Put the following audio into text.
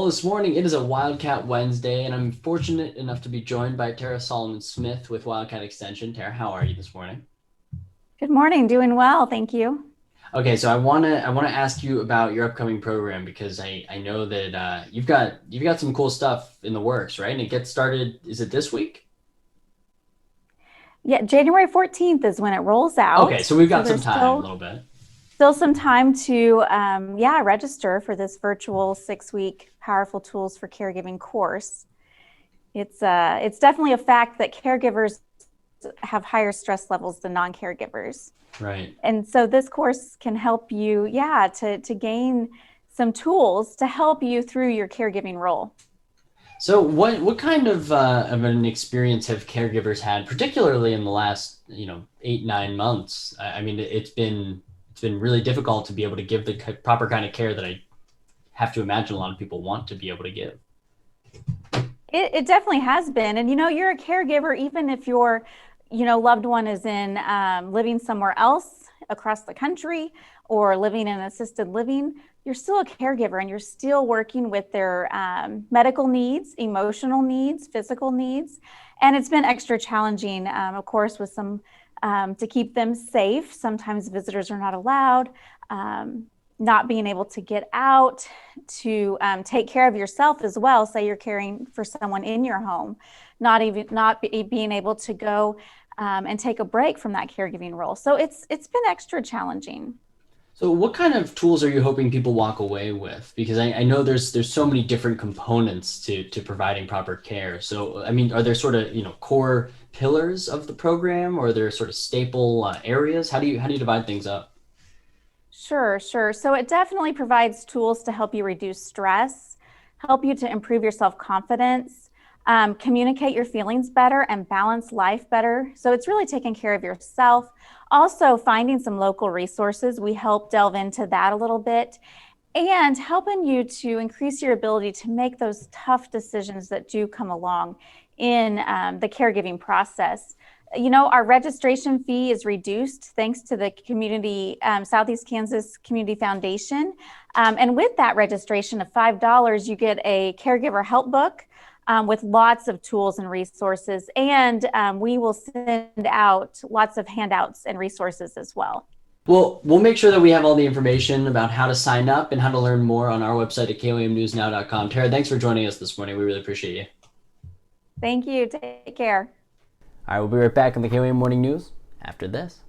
Well, this morning it is a Wildcat Wednesday, and I'm fortunate enough to be joined by Tara Solomon Smith with Wildcat Extension. Tara, how are you this morning? Good morning. Doing well, thank you. Okay, so I wanna ask you about your upcoming program because I know that you've got some cool stuff in the works, right? And it gets started. Is it this week? Yeah, January 14th is when it rolls Okay, out. so we've So got some there's time, a still little bit. still some time to register for this virtual 6-week Powerful Tools for Caregiving course. It's definitely a fact that caregivers have higher stress levels than non-caregivers. Right. And so this course can help you, to gain some tools to help you through your caregiving role. So what kind of an experience have caregivers had, particularly in the last 8 9 months? I mean, it's been really difficult to be able to give the proper kind of care that I have to imagine a lot of people want to be able to give. It definitely has been. And you're a caregiver, even if your, loved one is in living somewhere else across the country or living in assisted living, you're still a caregiver and you're still working with their medical needs, emotional needs, physical needs. And it's been extra challenging, of course, with some to keep them safe. Sometimes visitors are not allowed. Not being able to get out to take care of yourself as well. Say you're caring for someone in your home, not being able to go and take a break from that caregiving role. So it's been extra challenging. So what kind of tools are you hoping people walk away with? Because I know there's so many different components to providing proper care. So I mean, are there sort of core pillars of the program, or are there sort of staple areas? How do you divide things up? Sure, sure. So it definitely provides tools to help you reduce stress, help you to improve your self-confidence, communicate your feelings better, and balance life better. So it's really taking care of yourself. Also, finding some local resources. We help delve into that a little bit and helping you to increase your ability to make those tough decisions that do come along in the caregiving process. Our registration fee is reduced thanks to the community, Southeast Kansas Community Foundation. And with that registration of $5, you get a caregiver help book with lots of tools and resources. And we will send out lots of handouts and resources as well. Well, we'll make sure that we have all the information about how to sign up and how to learn more on our website at komnewsnow.com. Tara, thanks for joining us this morning. We really appreciate you. Thank you. Take care. All right, we'll be right back in the KOM Morning News after this.